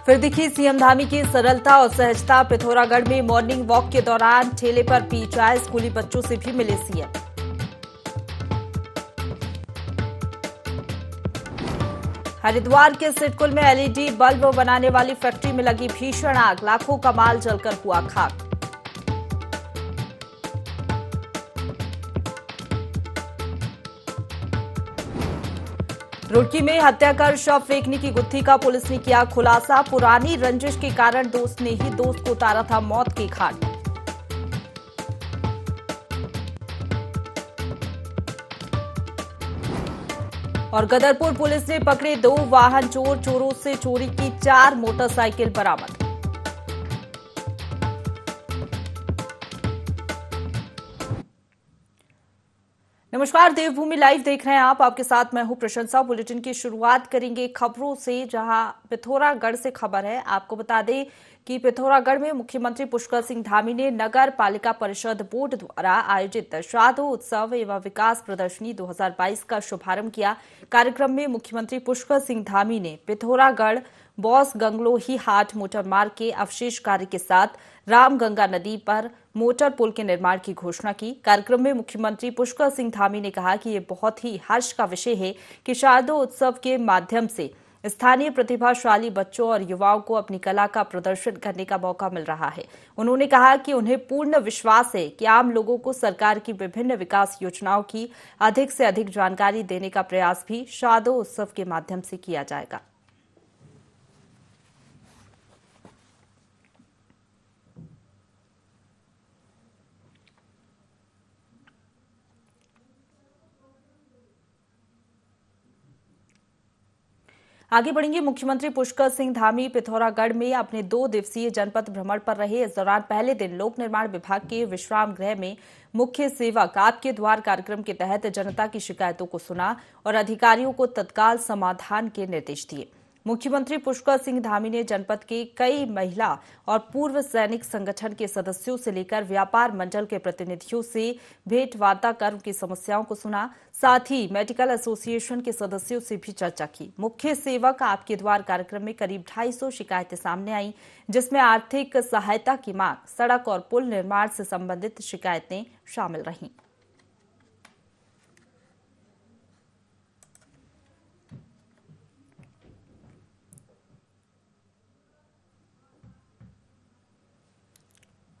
फिर दिखी सीएम धामी की सरलता और सहजता। पिथौरागढ़ में मॉर्निंग वॉक के दौरान ठेले पर पी चाय, स्कूली बच्चों से भी मिले सीएम। हरिद्वार के सिडकुल में एलईडी बल्ब बनाने वाली फैक्ट्री में लगी भीषण आग, लाखों का माल जलकर हुआ खाक। रुड़की में हत्या कर शव फेंकने की गुत्थी का पुलिस ने किया खुलासा। पुरानी रंजिश के कारण दोस्त ने ही दोस्त को उतारा था मौत के घाट। और गदरपुर पुलिस ने पकड़े 2 वाहन चोर, चोरों से चोरी की 4 मोटरसाइकिल बरामद। नमस्कार, देवभूमि लाइव देख रहे हैं आप। आपके साथ मैं हूं प्रशंसा। बुलेटिन की शुरुआत करेंगे खबरों से, जहां पिथौरागढ़ से खबर है। आपको बता दें कि पिथौरागढ़ में मुख्यमंत्री पुष्कर सिंह धामी ने नगर पालिका परिषद बोर्ड द्वारा आयोजित श्राद्ध उत्सव एवं विकास प्रदर्शनी 2022 का शुभारंभ किया। कार्यक्रम में मुख्यमंत्री पुष्कर सिंह धामी ने पिथौरागढ़ बॉस गंगलोही हाट मोटर मार्ग के अवशेष कार्य के साथ रामगंगा नदी पर मोटर पुल के निर्माण की घोषणा की। कार्यक्रम में मुख्यमंत्री पुष्कर सिंह धामी ने कहा कि ये बहुत ही हर्ष का विषय है कि शारदोत्सव के माध्यम से स्थानीय प्रतिभाशाली बच्चों और युवाओं को अपनी कला का प्रदर्शन करने का मौका मिल रहा है। उन्होंने कहा कि उन्हें पूर्ण विश्वास है कि आम लोगों को सरकार की विभिन्न विकास योजनाओं की अधिक से अधिक जानकारी देने का प्रयास भी शारदोत्सव के माध्यम से किया जाएगा। आगे बढ़ेंगे। मुख्यमंत्री पुष्कर सिंह धामी पिथौरागढ़ में अपने 2 दिवसीय जनपद भ्रमण पर रहे। इस दौरान पहले दिन लोक निर्माण विभाग के विश्राम गृह में मुख्य सेवक आपके द्वार कार्यक्रम के तहत जनता की शिकायतों को सुना और अधिकारियों को तत्काल समाधान के निर्देश दिए। मुख्यमंत्री पुष्कर सिंह धामी ने जनपद के कई महिला और पूर्व सैनिक संगठन के सदस्यों से लेकर व्यापार मंडल के प्रतिनिधियों से भेंट वार्ता कर उनकी समस्याओं को सुना। साथ ही मेडिकल एसोसिएशन के सदस्यों से भी चर्चा की। मुख्य सेवक आपके द्वार कार्यक्रम में करीब 250 शिकायतें सामने आई, जिसमें आर्थिक सहायता की मांग, सड़क और पुल निर्माण से संबंधित शिकायतें शामिल रहीं।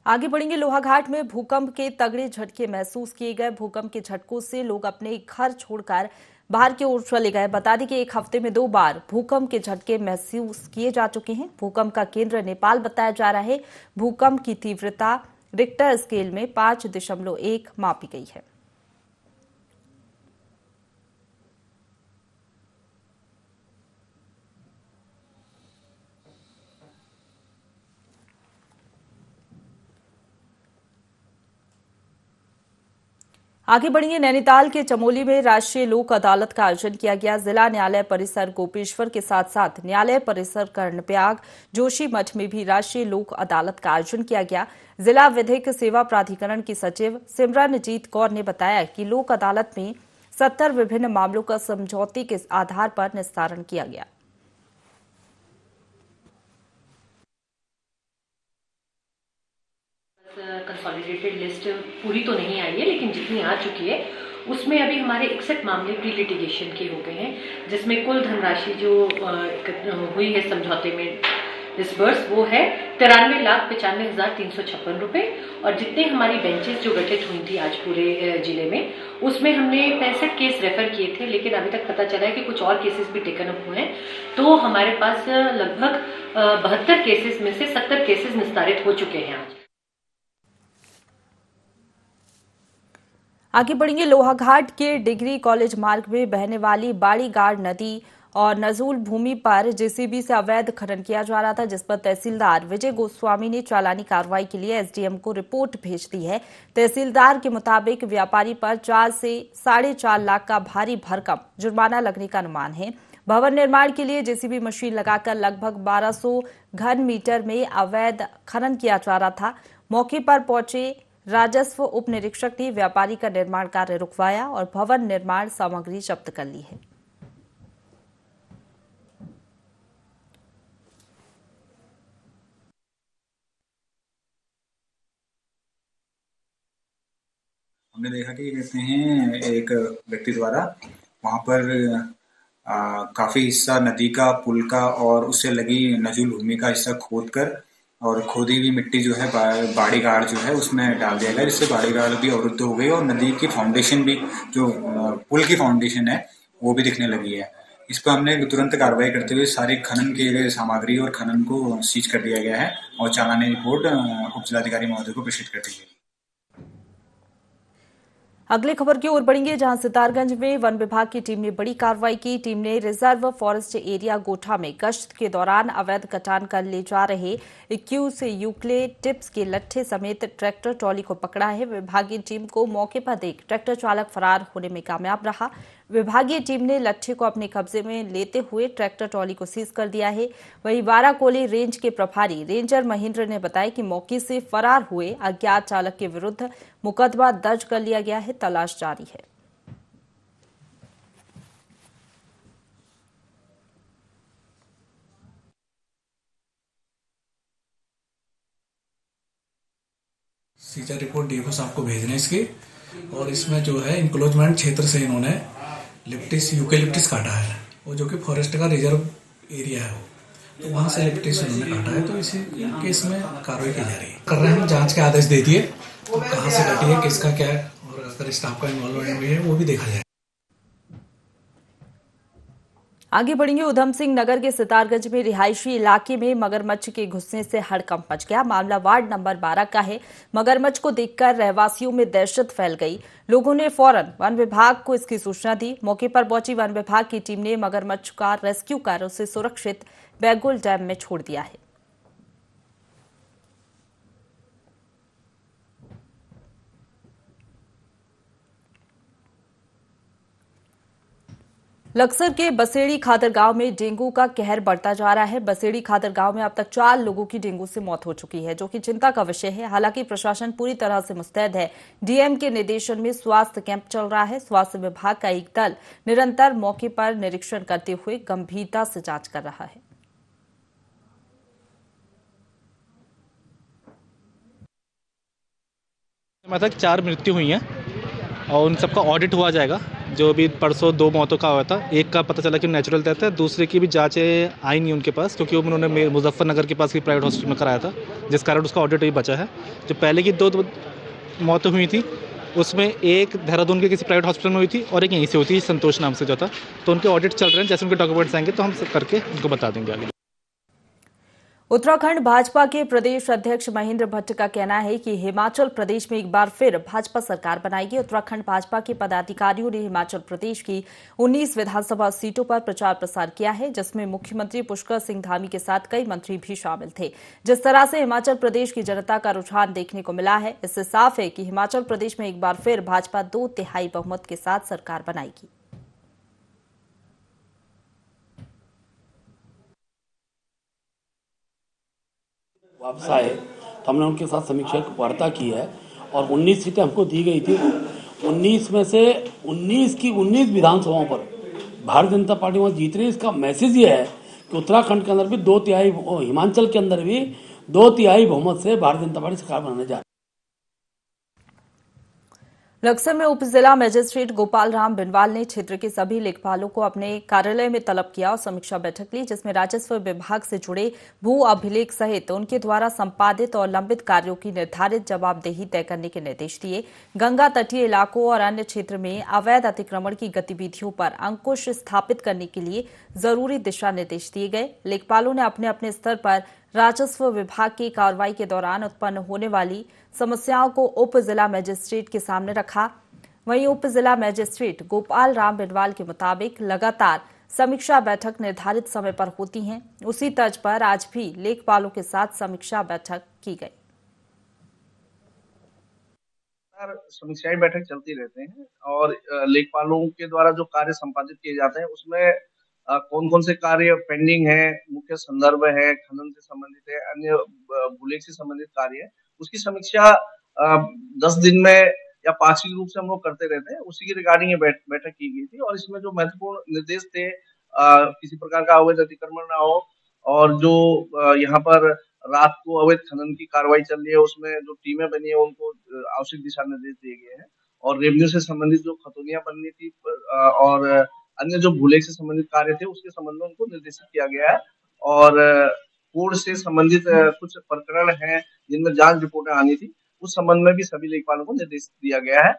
आगे बढ़ेंगे। लोहाघाट में भूकंप के तगड़े झटके महसूस किए गए। भूकंप के झटकों से लोग अपने घर छोड़कर बाहर की ओर चले गए। बता दें कि एक हफ्ते में 2 बार भूकंप के झटके महसूस किए जा चुके हैं। भूकंप का केंद्र नेपाल बताया जा रहा है। भूकंप की तीव्रता रिक्टर स्केल में 5.1 मापी गई है। आगे बढ़िए। नैनीताल के चमोली में राष्ट्रीय लोक अदालत का आयोजन किया गया। जिला न्यायालय परिसर गोपेश्वर के साथ साथ न्यायालय परिसर कर्णप्रयाग जोशी मठ में भी राष्ट्रीय लोक अदालत का आयोजन किया गया। जिला विधिक सेवा प्राधिकरण की सचिव सिमरनजीत कौर ने बताया कि लोक अदालत में 70 विभिन्न मामलों का समझौते के आधार पर निस्तारण किया गया। कंसोलिडेटेड लिस्ट पूरी तो नहीं आई है, लेकिन जितनी आ चुकी है उसमें अभी हमारे 61 मामले प्री लिटिगेशन के हो गए हैं, जिसमें कुल धनराशि जो हुई है समझौते में डिसबर्स वो है 93,95,356 रुपए। और जितने हमारी बेंचेस जो गठित हुई थी आज पूरे जिले में, उसमें हमने 65 केस रेफर किए थे, लेकिन अभी तक पता चला है कि कुछ और केसेस भी टेकन अप हुए हैं। तो हमारे पास लगभग 72 केसेस में से 70 केसेस निस्तारित हो चुके हैं आज। आगे बढ़ेंगे। लोहाघाट के डिग्री कॉलेज मार्ग में बहने वाली बाड़ीगाड़ नदी और नजूल भूमि पर जेसीबी से अवैध खनन किया जा रहा था, जिस पर तहसीलदार विजय गोस्वामी ने चालानी कार्रवाई के लिए एसडीएम को रिपोर्ट भेज दी है। तहसीलदार के मुताबिक व्यापारी पर 4 से 4.5 लाख का भारी भरकम जुर्माना लगने का अनुमान है। भवन निर्माण के लिए जेसीबी मशीन लगाकर लगभग 1200 घन मीटर में अवैध खनन किया जा रहा था। मौके पर पहुंचे राजस्व उप निरीक्षक ने व्यापारी का निर्माण कार्य रुकवाया और भवन निर्माण सामग्री जब्त कर ली है। हमने देखा कि कहते हैं एक व्यक्ति द्वारा वहां पर काफी हिस्सा नदी का, पुल का और उससे लगी नजूल भूमि का हिस्सा खोद कर और खोदी हुई मिट्टी जो है बाड़ी घाट जो है उसमें डाल दिया गया, जिससे बाड़ी घाट भी अवरुद्ध हो गई और नदी की फाउंडेशन भी, जो पुल की फाउंडेशन है, वो भी दिखने लगी है। इस पर हमने तुरंत कार्रवाई करते हुए सारे खनन किए गए सामग्री और खनन को सीज कर दिया गया है और चालानी रिपोर्ट उप जिलाधिकारी महोदय को प्रेषित कर दी गई। अगली खबर की ओर बढ़ेंगे, जहां सितारगंज में वन विभाग की टीम ने बड़ी कार्रवाई की। टीम ने रिजर्व फॉरेस्ट एरिया गोठा में गश्त के दौरान अवैध कटान कर ले जा रहे 21 यूक्लिप्टस के लट्ठे समेत ट्रैक्टर ट्रॉली को पकड़ा है। विभागीय टीम को मौके पर देख ट्रैक्टर चालक फरार होने में कामयाब रहा। विभागीय टीम ने लट्ठे को अपने कब्जे में लेते हुए ट्रैक्टर ट्रॉली को सीज कर दिया है। वहीं वाराकोली रेंज के प्रभारी रेंजर महेंद्र ने बताया कि मौके से फरार हुए अज्ञात चालक के विरुद्ध मुकदमा दर्ज कर लिया गया है, तलाश जारी है। सीजा रिपोर्ट डीएफओ साहब को भेजने इसकी, और इसमें जो है इंक्लोजमेंट क्षेत्र से इन्होंने यूकेलिप्टिस काटा है, वो जो कि फॉरेस्ट का रिजर्व एरिया है, तो वहां से लिप्टिस उन्होंने काटा है। तो इसी केस में कार्रवाई की जा रही है। कर रहे हैं, जांच के आदेश दे दिए, तो कहाँ से कटी है, किसका क्या है, और अगर स्टाफ का इन्वॉल्वमेंट भी है वो भी देखा जाए। आगे बढ़ेंगे, उधम सिंह नगर के सितारगंज में रिहायशी इलाके में मगरमच्छ के घुसने से हड़कंप मच गया। मामला वार्ड नंबर 12 का है। मगरमच्छ को देखकर रहवासियों में दहशत फैल गई। लोगों ने फौरन वन विभाग को इसकी सूचना दी। मौके पर पहुंची वन विभाग की टीम ने मगरमच्छ का रेस्क्यू कर उसे सुरक्षित बैगुल डैम में छोड़ दिया है। लक्सर के बसेड़ी खादर गांव में डेंगू का कहर बढ़ता जा रहा है। बसेड़ी खादर गांव में अब तक 4 लोगों की डेंगू से मौत हो चुकी है, जो कि चिंता का विषय है। हालांकि प्रशासन पूरी तरह से मुस्तैद है। डीएम के निर्देशन में स्वास्थ्य कैंप चल रहा है। स्वास्थ्य विभाग का एक दल निरंतर मौके पर निरीक्षण करते हुए गंभीरता से जांच कर रहा है। तक 4 मृत्यु हुई हैं और उन सबका ऑडिट हुआ जाएगा। जो भी परसों 2 मौतों का हुआ था, एक का पता चला कि नेचुरल डेथ है, दूसरे की भी जांचें आई नहीं उनके पास, क्योंकि उन्होंने मुजफ्फरनगर के पास की प्राइवेट हॉस्पिटल में कराया था, जिस कारण उसका ऑडिट ही बचा है। जो पहले की 2 मौतें हुई थी, उसमें एक देहरादून के किसी प्राइवेट हॉस्पिटल में हुई थी और एक यहीं से हुई थी, संतोष नाम से जो था। तो उनके ऑडिट चल रहे हैं, जैसे उनके डॉक्यूमेंट्स आएंगे तो हम करके उनको बता देंगे आगे। उत्तराखंड भाजपा के प्रदेश अध्यक्ष महेंद्र भट्ट का कहना है कि हिमाचल प्रदेश में एक बार फिर भाजपा सरकार बनाएगी। उत्तराखंड भाजपा के पदाधिकारियों ने हिमाचल प्रदेश की 19 विधानसभा सीटों पर प्रचार प्रसार किया है, जिसमें मुख्यमंत्री पुष्कर सिंह धामी के साथ कई मंत्री भी शामिल थे। जिस तरह से हिमाचल प्रदेश की जनता का रुझान देखने को मिला है, इससे साफ है कि हिमाचल प्रदेश में एक बार फिर भाजपा 2/3 बहुमत के साथ सरकार बनाएगी। वापस आए तो हमने उनके साथ समीक्षा वार्ता की है और 19 सीटें हमको दी गई थी। 19 में से 19 की 19 विधानसभाओं पर भारतीय जनता पार्टी वहाँ जीत रही है। इसका मैसेज ये है कि उत्तराखंड के अंदर भी 2/3, हिमाचल के अंदर भी 2/3 बहुमत से भारतीय जनता पार्टी सरकार बनाने जा रही है। लक्सर में उप जिला मजिस्ट्रेट गोपाल राम बिनवाल ने क्षेत्र के सभी लेखपालों को अपने कार्यालय में तलब किया और समीक्षा बैठक ली, जिसमें राजस्व विभाग से जुड़े भू अभिलेख सहित उनके द्वारा संपादित और लंबित कार्यों की निर्धारित जवाबदेही तय करने के निर्देश दिए। गंगा तटीय इलाकों और अन्य क्षेत्र में अवैध अतिक्रमण की गतिविधियों पर अंकुश स्थापित करने के लिए जरूरी दिशा निर्देश दिए गए। लेखपालों ने अपने अपने स्तर पर राजस्व विभाग की कार्रवाई के दौरान उत्पन्न होने वाली समस्याओं को उप जिला मजिस्ट्रेट के सामने रखा। वहीं उप जिला मजिस्ट्रेट गोपाल राम बिनवाल के मुताबिक लगातार समीक्षा बैठक निर्धारित समय पर होती हैं। उसी तर्ज पर आज भी लेखपालों के साथ समीक्षा बैठक की गई। समीक्षाएं बैठक चलती रहते हैं और लेखपालों के द्वारा जो कार्य संपादित किए जाते हैं उसमें कौन कौन से कार्य पेंडिंग है, मुख्य संदर्भ है, खनन से संबंधित है, अन्य भूलेख से संबंधित कार्य है, उसकी समीक्षा 10 दिन में या पाक्षिक रूप से हम लोग करते रहते हैं। उसी की रिगार्डिंग ये बैठक की गई थी और इसमें जो महत्वपूर्ण निर्देश थे, किसी प्रकार का अवैध अतिक्रमण ना हो और जो यहाँ पर रात को अवैध खनन की कार्रवाई चल रही है उसमें जो टीमें बनी है उनको आवश्यक दिशा निर्देश दिए गए हैं और रेवेन्यू से संबंधित जो खतौनियां बननी थी और अन्य जो भूलेख से संबंधित कार्य थे उसके संबंध में उनको निर्देशित किया गया है। और कोड से संबंधित कुछ प्रकरण हैं जिनमें जांच रिपोर्टें आनी थी, उस संबंध में भी सभी लेखपालों को निर्देश दिया गया है।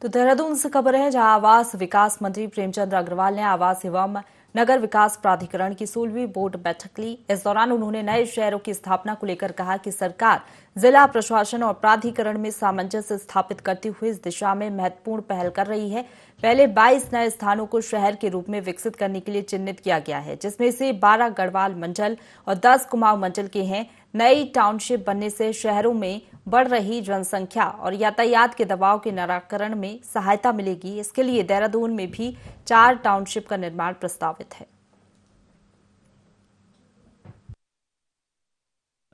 तो देहरादून से खबर है, जहां आवास विकास मंत्री प्रेमचंद अग्रवाल ने आवास एवं नगर विकास प्राधिकरण की 16वीं बोर्ड बैठक ली। इस दौरान उन्होंने नए शहरों की स्थापना को लेकर कहा कि सरकार जिला प्रशासन और प्राधिकरण में सामंजस्य स्थापित करते हुए इस दिशा में महत्वपूर्ण पहल कर रही है। पहले 22 नए स्थानों को शहर के रूप में विकसित करने के लिए चिन्हित किया गया है, जिसमें से 12 गढ़वाल मंडल और 10 कुमाऊं मंडल के हैं। नई टाउनशिप बनने से शहरों में बढ़ रही जनसंख्या और यातायात के दबाव के निराकरण में सहायता मिलेगी। इसके लिए देहरादून में भी 4 टाउनशिप का निर्माण प्रस्तावित है।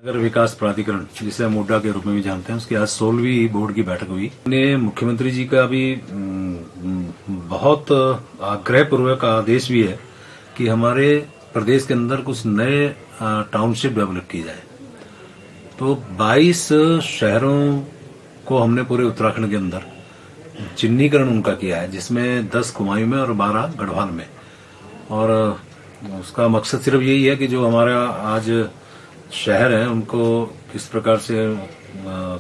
नगर विकास प्राधिकरण, जिसे हम मुड्डा के रूप में भी जानते हैं, उसकी आज 16वीं बोर्ड की बैठक हुई। मुख्यमंत्री जी का भी बहुत आग्रहपूर्वक आदेश भी है कि हमारे प्रदेश के अंदर कुछ नए टाउनशिप डेवलप की जाए। तो 22 शहरों को हमने पूरे उत्तराखंड के अंदर चिन्हीकरण उनका किया है, जिसमें 10 कुमाऊं में और 12 गढ़वाल में। और उसका मकसद सिर्फ यही है कि जो हमारा आज शहर है उनको किस प्रकार से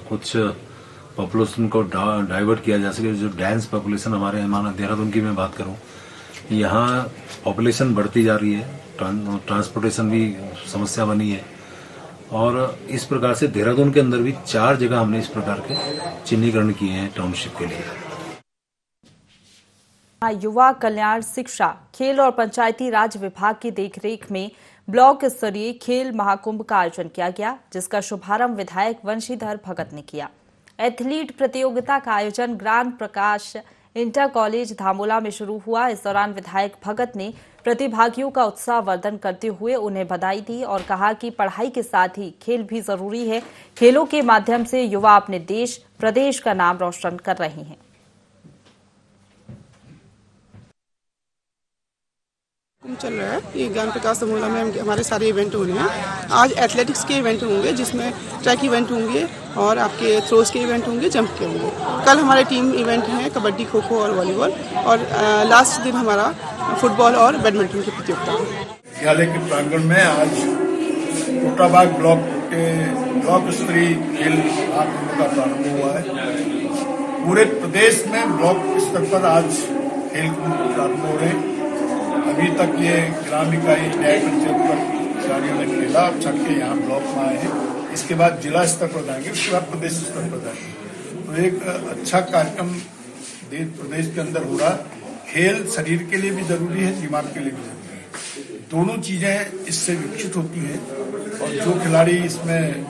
कुछ पॉपुलेशन को डाइवर्ट किया जा सके। जो डेंस पॉपुलेशन हमारे माना देहरादून की मैं बात करूं, यहाँ पॉपुलेशन बढ़ती जा रही है, ट्रांसपोर्टेशन भी समस्या बनी है। और इस प्रकार से देहरादून के अंदर भी 4 जगह हमने इस प्रकार के चिन्हीकरण किए हैं टाउनशिप के लिए। युवा कल्याण, शिक्षा, खेल और पंचायती राज विभाग की देखरेख में ब्लॉक स्तरीय खेल महाकुंभ का आयोजन किया गया, जिसका शुभारंभ विधायक वंशीधर भगत ने किया। एथलीट प्रतियोगिता का आयोजन ज्ञान प्रकाश इंटर कॉलेज धामोला में शुरू हुआ। इस दौरान विधायक भगत ने प्रतिभागियों का उत्साहवर्धन करते हुए उन्हें बधाई दी और कहा कि पढ़ाई के साथ ही खेल भी जरूरी है। खेलों के माध्यम से युवा अपने देश प्रदेश का नाम रोशन कर रहे हैं। चल रहा है ये ज्ञान प्रकाश धामोला में हमारे सारे इवेंट हो रहे हैं। आज एथलेटिक्स के इवेंट होंगे, जिसमें ट्रैक इवेंट होंगे और आपके थ्रोज के इवेंट होंगे, जंप के होंगे। कल हमारे टीम इवेंट हैं कबड्डी, खो खो और वॉलीबॉल, और लास्ट दिन हमारा फुटबॉल और बैडमिंटन की प्रतियोगिता है। विद्यालय के प्रांगण में आज कोटाबाग ब्लॉक के ब्लॉक स्तरीय खेल महाकुंभ का प्रारंभ हुआ है। पूरे प्रदेश में ब्लॉक स्तर पर आज खेल प्रारंभ हो रहे हैं। अभी तक ये ग्राम इकाई न्याय पंचायत पर खिलाड़ियों ने खेला, अब छठ के यहाँ ब्लॉक में आए हैं। इसके बाद जिला स्तर पर जाएंगे, उसके बाद प्रदेश स्तर पर जाएंगे। तो एक अच्छा कार्यक्रम प्रदेश के अंदर हो रहा। खेल शरीर के लिए भी जरूरी है, दिमाग के लिए भी जरूरी है। दोनों चीजें इससे विकसित होती हैं और जो खिलाड़ी इसमें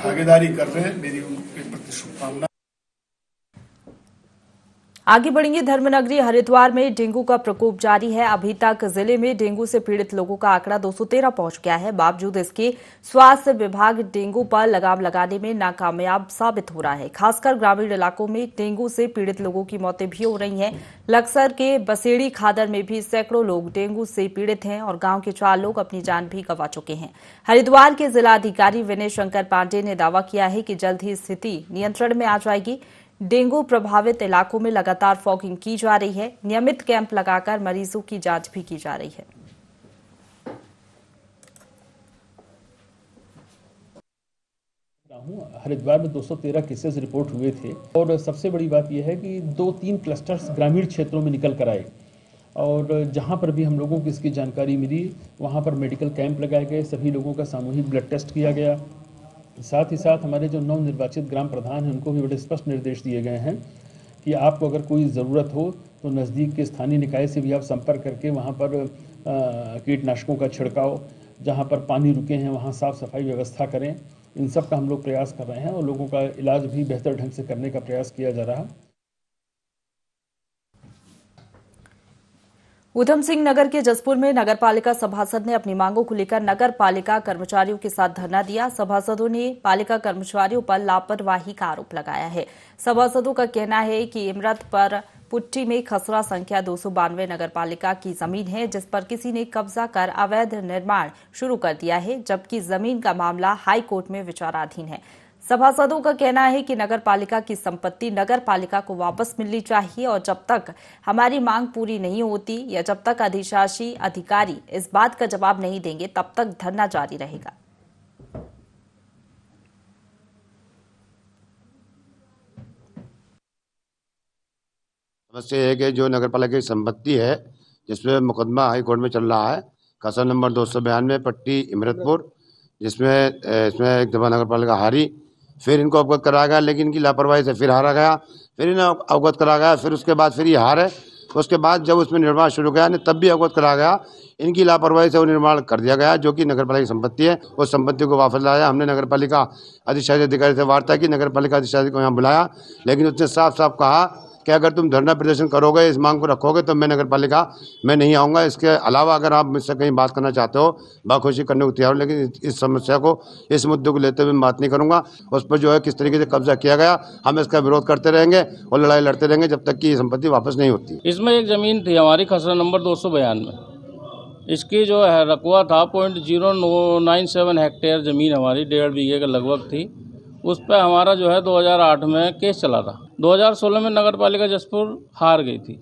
भागीदारी कर रहे हैं, मेरी उनके प्रति शुभकामना। आगे बढ़ेंगे। धर्मनगरी हरिद्वार में डेंगू का प्रकोप जारी है। अभी तक जिले में डेंगू से पीड़ित लोगों का आंकड़ा 213 पहुंच गया है। बावजूद इसके स्वास्थ्य विभाग डेंगू पर लगाम लगाने में नाकामयाब साबित हो रहा है। खासकर ग्रामीण इलाकों में डेंगू से पीड़ित लोगों की मौतें भी हो रही हैं। लक्सर के बसेड़ी खादर में भी सैकड़ों लोग डेंगू से पीड़ित हैं और गांव के 4 लोग अपनी जान भी गंवा चुके हैं। हरिद्वार के जिलाधिकारी विनय शंकर पांडे ने दावा किया है कि जल्द ही स्थिति नियंत्रण में आ जाएगी। डेंगू प्रभावित इलाकों में लगातार फॉगिंग की जा रही है। नियमित कैंप लगाकर मरीजों की जांच भी की जा रही है। हरिद्वार में 213 केसेस रिपोर्ट हुए थे और सबसे बड़ी बात यह है कि 2-3 क्लस्टर्स ग्रामीण क्षेत्रों में निकल कर आए और जहां पर भी हम लोगों को इसकी जानकारी मिली वहां पर मेडिकल कैंप लगाए गए, सभी लोगों का सामूहिक ब्लड टेस्ट किया गया। साथ ही साथ हमारे जो नवनिर्वाचित ग्राम प्रधान हैं उनको भी बड़े स्पष्ट निर्देश दिए गए हैं कि आपको अगर कोई ज़रूरत हो तो नज़दीक के स्थानीय निकाय से भी आप संपर्क करके वहाँ पर कीटनाशकों का छिड़काव, जहाँ पर पानी रुके हैं वहाँ साफ़ सफाई व्यवस्था करें। इन सब का हम लोग प्रयास कर रहे हैं और लोगों का इलाज भी बेहतर ढंग से करने का प्रयास किया जा रहा है। ऊधम सिंह नगर के जसपुर में नगरपालिका सभासद ने अपनी मांगों को लेकर नगर पालिका कर्मचारियों के साथ धरना दिया। सभासदों ने पालिका कर्मचारियों पर लापरवाही का आरोप लगाया है। सभासदों का कहना है कि इमरत पर पुट्टी में खसरा संख्या 292 नगरपालिका की जमीन है, जिस पर किसी ने कब्जा कर अवैध निर्माण शुरू कर दिया है, जबकि जमीन का मामला हाई कोर्ट में विचाराधीन है। सभासदों का कहना है कि नगर पालिका की संपत्ति नगर पालिका को वापस मिलनी चाहिए और जब तक हमारी मांग पूरी नहीं होती या जब तक अधिशासी अधिकारी इस बात का जवाब नहीं देंगे तब तक धरना जारी रहेगा। समस्या है कि जो नगर पालिका की संपत्ति है जिसमें मुकदमा हाई कोर्ट में चल रहा है, खसरा नंबर 292 पट्टी इमरतपुर, जिसमें इसमें एक दफा नगर पालिका हारी, फिर इनको अवगत कराया गया, लेकिन इनकी लापरवाही से फिर हारा गया, फिर इन्हें अवगत कराया गया, फिर उसके बाद फिर ये हार है। उसके बाद जब उसमें निर्माण शुरू किया तब भी अवगत कराया गया, इनकी लापरवाही से वो निर्माण कर दिया गया जो कि नगर पालिका की संपत्ति है। उस संपत्ति को वापस लाया। हमने नगर पालिका अधिशासी अधिकारी से वार्ता की, नगर पालिका अधिशासी को यहाँ बुलाया, लेकिन उसने साफ साफ कहा कि अगर तुम धरना प्रदर्शन करोगे, इस मांग को रखोगे तो मैं नगर पालिका में नहीं आऊँगा। इसके अलावा अगर आप मुझसे कहीं बात करना चाहते हो बाखुशी करने को तैयार हो, लेकिन इस समस्या को, इस मुद्दे को लेते हुए मैं बात नहीं करूँगा। उस पर जो है किस तरीके से कब्जा किया गया, हम इसका विरोध करते रहेंगे और लड़ाई लड़ते रहेंगे जब तक कि ये संपत्ति वापस नहीं होती। इसमें एक ज़मीन थी हमारी खसरा नंबर 292, इसकी जो है रकबा था 0.097 हेक्टेयर ज़मीन हमारी 1.5 बीघे के लगभग थी। उस पर हमारा जो है 2008 में केस चला था। 2016 में नगर पालिका जसपुर हार गई थी।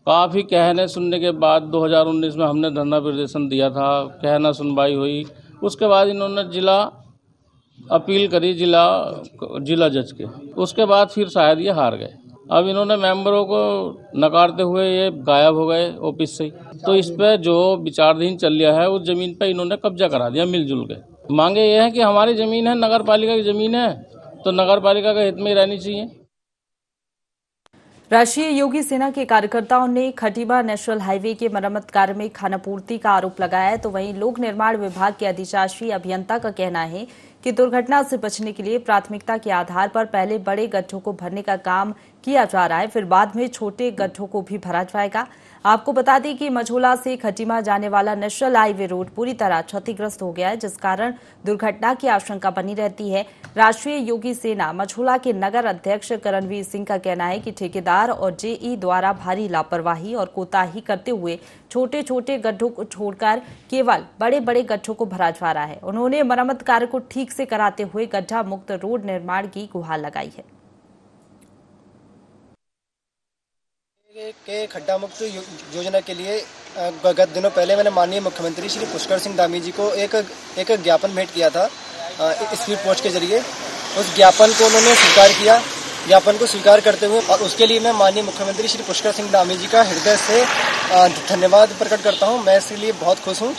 काफ़ी कहने सुनने के बाद 2019 में हमने धरना प्रदर्शन दिया था, कहना सुनवाई हुई। उसके बाद इन्होंने जिला अपील करी जिला जज के, उसके बाद फिर शायद ये हार गए। अब इन्होंने मेंबरों को नकारते हुए ये गायब हो गए ऑफिस से। तो इस पर जो विचाराधीन चल रहा है उस ज़मीन पर इन्होंने कब्जा करा दिया मिलजुल के। मांगे ये है कि हमारी ज़मीन है, नगर पालिका की ज़मीन है, तो नगर पालिका के हित में ही रहनी चाहिए। राष्ट्रीय योगी सेना के कार्यकर्ताओं ने खटीमा नेशनल हाईवे के मरम्मत कार्य में खानापूर्ति का आरोप लगाया है, तो वहीं लोक निर्माण विभाग के अधिशासी अभियंता का कहना है कि दुर्घटना से बचने के लिए प्राथमिकता के आधार पर पहले बड़े गड्ढों को भरने का काम किया जा रहा है, फिर बाद में छोटे गड्ढों को भी भरा जाएगा। आपको बता दें कि मझोला से खटीमा जाने वाला नेशनल हाईवे रोड पूरी तरह क्षतिग्रस्त हो गया है, जिस कारण दुर्घटना की आशंका बनी रहती है। राष्ट्रीय योगी सेना मझोला के नगर अध्यक्ष करणवीर सिंह का कहना है कि ठेकेदार और जेई द्वारा भारी लापरवाही और कोताही करते हुए छोटे छोटे गड्ढों को छोड़कर केवल बड़े बड़े गड्ढों को भरा जा रहा है। उन्होंने मरम्मत कार्य को ठीक से कराते हुए गड्ढा मुक्त रोड निर्माण की गुहार लगाई है। के खड्डा मुक्त योजना के लिए गत दिनों पहले मैंने माननीय मुख्यमंत्री श्री पुष्कर सिंह धामी जी को एक ज्ञापन भेंट किया था स्पीड पोस्ट के जरिए। उस ज्ञापन को उन्होंने स्वीकार किया। ज्ञापन को स्वीकार करते हुए और उसके लिए मैं माननीय मुख्यमंत्री श्री पुष्कर सिंह धामी जी का हृदय से धन्यवाद प्रकट करता हूं। मैं इसके लिए बहुत खुश हूं।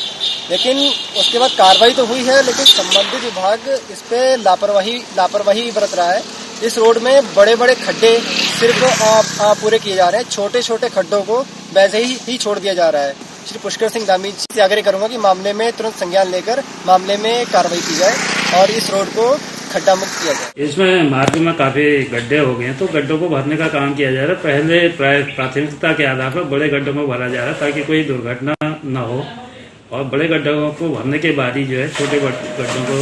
लेकिन उसके बाद कार्रवाई तो हुई है, लेकिन संबंधित विभाग इस पे लापरवाही बरत रहा है। इस रोड में बड़े बड़े खड्डे सिर्फ पूरे किए जा रहे हैं, छोटे छोटे खड्डों को वैसे ही छोड़ दिया जा रहा है। श्री पुष्कर सिंह धामी जी से आग्रह करूंगा कि मामले में तुरंत संज्ञान लेकर मामले में कार्रवाई की जाए और इस रोड को खड्डा मुक्त किया जाए। इसमें मार्ग में काफी गड्ढे हो गए हैं, तो गड्ढों को भरने का काम किया जा रहा है। पहले प्राथमिकता के आधार पर बड़े गड्ढों को भरा जा रहा है ताकि कोई दुर्घटना न हो, और बड़े गड्ढों को भरने के बाद ही जो है छोटे गड्ढों को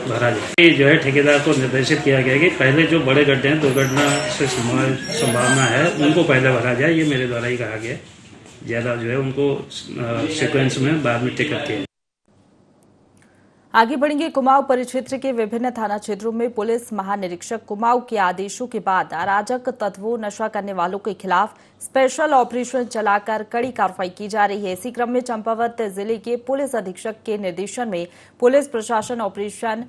भरा जाए। जो है ठेकेदार को निर्देशित किया गया कि पहले जो बड़े गड्ढे हैं दुर्घटना से संभावना है उनको पहले भरा जाए। ये मेरे द्वारा ही कहा गया। ज्यादा जो है उनको सीक्वेंस में बाद में टिकट किया। आगे बढ़ेंगे। कुमाऊं परिक्षेत्र के विभिन्न थाना क्षेत्रों में पुलिस महानिरीक्षक कुमाऊं के आदेशों के बाद अराजक तत्वों, नशा करने वालों के खिलाफ स्पेशल ऑपरेशन चलाकर कड़ी कार्रवाई की जा रही है। इसी क्रम में चंपावत जिले के पुलिस अधीक्षक के निर्देशन में पुलिस प्रशासन ऑपरेशन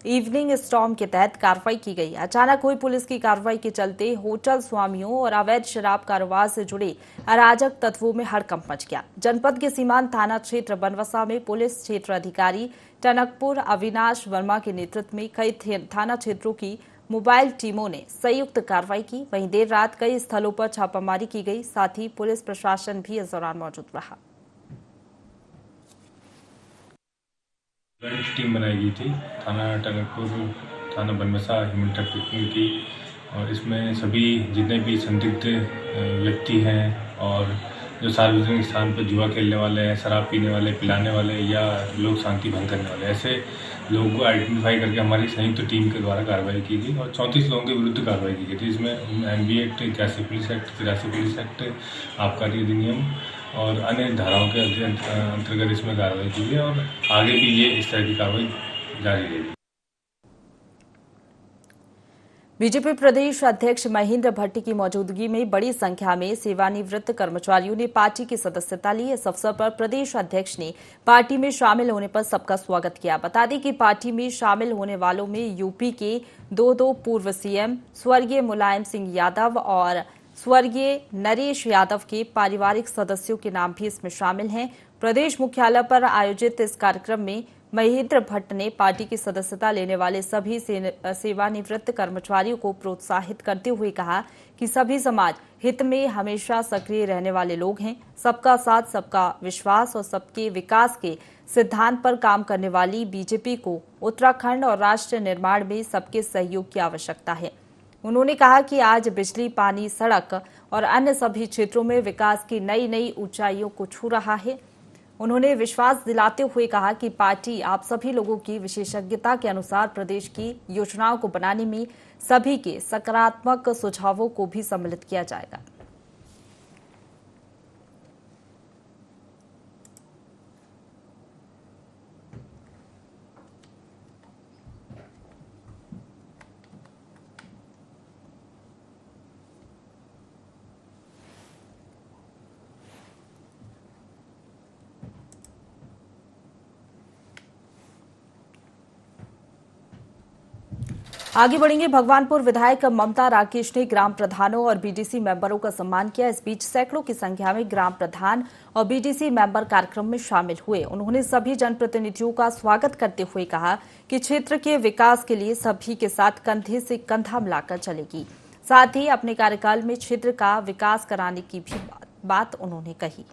इवनिंग स्टॉर्म के तहत कार्रवाई की गई। अचानक हुई पुलिस की कार्रवाई के चलते होटल स्वामियों और अवैध शराब कारोबार से जुड़े अराजक तत्वों में हड़कंप मच गया। जनपद के सीमांत थाना क्षेत्र बनवसा में पुलिस क्षेत्र अधिकारी टनकपुर अविनाश वर्मा के नेतृत्व में कई थाना क्षेत्रों की मोबाइल टीमों ने संयुक्त कार्रवाई की। वहीं देर रात कई स्थलों पर छापामारी की गई। साथ ही पुलिस प्रशासन भी इस दौरान मौजूद रहा। टीम बनाई गई थी थाना टनकपुर, थाना बनवसा, ह्यूमन ट्रैफिकिंग की, और इसमें सभी जितने भी संदिग्ध व्यक्ति हैं और जो सार्वजनिक स्थान पर जुआ खेलने वाले हैं, शराब पीने वाले, पिलाने वाले या लोक शांति भंग करने वाले, ऐसे लोगों को आइडेंटिफाई करके हमारी संयुक्त टीम के द्वारा कार्रवाई की गई और 34 लोगों के विरुद्ध कार्रवाई की गई थी। इसमें MB act, 81 police act, 83 police act, आबकारी अधिनियम और अन्य धाराओं के अंतर्गत इसमें कार्रवाई की गई और आगे भी ये इस तरह की कार्रवाई जारी रहेगी। बीजेपी प्रदेश अध्यक्ष महेंद्र भट्ट की मौजूदगी में बड़ी संख्या में सेवानिवृत्त कर्मचारियों ने पार्टी की सदस्यता ली। इस अवसर पर प्रदेश अध्यक्ष ने पार्टी में शामिल होने पर सबका स्वागत किया। बता दें कि पार्टी में शामिल होने वालों में यूपी के दो पूर्व सीएम स्वर्गीय मुलायम सिंह यादव और स्वर्गीय नरेश यादव के पारिवारिक सदस्यों के नाम भी इसमें शामिल हैं। प्रदेश मुख्यालय पर आयोजित इस कार्यक्रम में महेंद्र भट्ट ने पार्टी की सदस्यता लेने वाले सभी सेवानिवृत्त कर्मचारियों को प्रोत्साहित करते हुए कहा कि सभी समाज हित में हमेशा सक्रिय रहने वाले लोग हैं। सबका साथ, सबका विश्वास और सबके विकास के सिद्धांत पर काम करने वाली बीजेपी को उत्तराखंड और राष्ट्र निर्माण में सबके सहयोग की आवश्यकता है। उन्होंने कहा कि आज बिजली, पानी, सड़क और अन्य सभी क्षेत्रों में विकास की नई नई ऊंचाइयों को छू रहा है। उन्होंने विश्वास दिलाते हुए कहा कि पार्टी आप सभी लोगों की विशेषज्ञता के अनुसार प्रदेश की योजनाओं को बनाने में सभी के सकारात्मक सुझावों को भी सम्मिलित किया जाएगा। आगे बढ़ेंगे। भगवानपुर विधायक ममता राकेश ने ग्राम प्रधानों और बीडीसी मेंबरों का सम्मान किया। इस बीच सैकड़ों की संख्या में ग्राम प्रधान और बीडीसी मेंबर कार्यक्रम में शामिल हुए। उन्होंने सभी जनप्रतिनिधियों का स्वागत करते हुए कहा कि क्षेत्र के विकास के लिए सभी के साथ कंधे से कंधा मिलाकर चलेगी। साथ ही अपने कार्यकाल में क्षेत्र का विकास कराने की भी बात उन्होंने कही।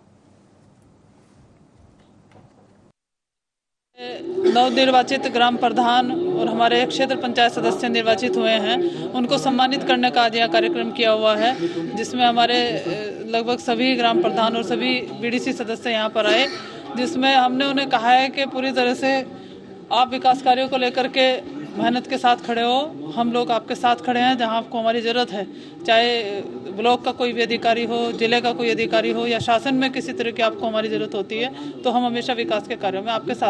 नवनिर्वाचित ग्राम प्रधान और हमारे क्षेत्र पंचायत सदस्य निर्वाचित हुए हैं, उनको सम्मानित करने का आज यह कार्यक्रम किया हुआ है, जिसमें हमारे लगभग सभी ग्राम प्रधान और सभी बीडीसी सदस्य यहाँ पर आए, जिसमें हमने उन्हें कहा है कि पूरी तरह से आप विकास कार्यों को लेकर के मेहनत के साथ खड़े हो। हम लोग आपके साथ खड़े हैं जहाँ आपको हमारी जरूरत है, चाहे ब्लॉक का कोई भी अधिकारी हो, जिले का कोई अधिकारी हो या शासन में किसी तरह की आपको हमारी जरूरत होती है, तो हम हमेशा विकास के कार्यों में आपके साथ।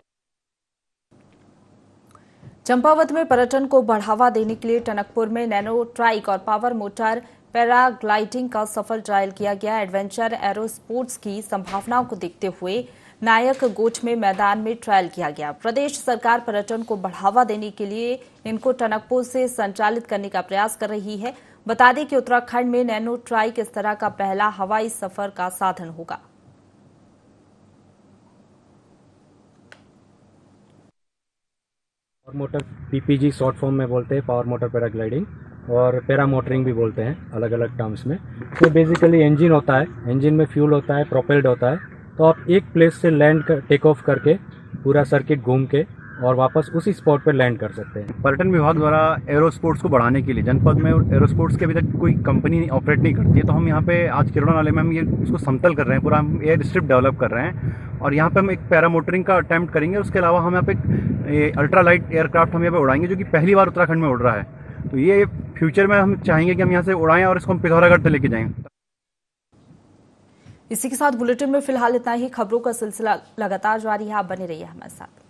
चंपावत में पर्यटन को बढ़ावा देने के लिए टनकपुर में नैनो ट्राइक और पावर मोटर पैराग्लाइडिंग का सफल ट्रायल किया गया। एडवेंचर एरो स्पोर्ट्स की संभावनाओं को देखते हुए नायक गोठ में मैदान में ट्रायल किया गया। प्रदेश सरकार पर्यटन को बढ़ावा देने के लिए इनको टनकपुर से संचालित करने का प्रयास कर रही है। बता दें कि उत्तराखंड में नैनो ट्राइक इस तरह का पहला हवाई सफर का साधन होगा। Power motor PPG short form में बोलते हैं, पावर मोटर पैराग्लाइडिंग, और पैरा मोटरिंग भी बोलते हैं अलग अलग टर्म्स में। तो बेसिकली इंजन होता है, इंजन में फ्यूल होता है, प्रोपेल्ड होता है, तो आप एक प्लेस से लैंड कर टेक ऑफ करके पूरा सर्किट घूम के और वापस उसी स्पॉट पर लैंड कर सकते हैं। पर्यटन विभाग द्वारा एरो स्पोर्ट्स को बढ़ाने के लिए जनपद में एरो स्पोर्ट्स की अभी तक कोई कंपनी ऑपरेट नहीं करती है, तो हम यहाँ पे आज किरोड़ा नाले में हम ये इसको समतल कर रहे हैं, पूरा हम एयर स्ट्रिप डेवलप कर रहे हैं और यहाँ पे हम एक पैरा मोटरिंग का अटेम्प्ट करेंगे। उसके अलावा हम यहाँ पे अल्ट्रा लाइट एयरक्राफ्ट हम यहाँ पे उड़ाएंगे, जो कि पहली बार उत्तराखंड में उड़ रहा है। तो ये फ्यूचर में हम चाहेंगे कि हम यहाँ से उड़ाएं और इसको हम पिथौरागढ़ तक लेके जाएं। इसी के साथ बुलेटिन में फिलहाल इतना ही। खबरों का सिलसिला लगातार जारी है, आप बने रहिए हमारे साथ।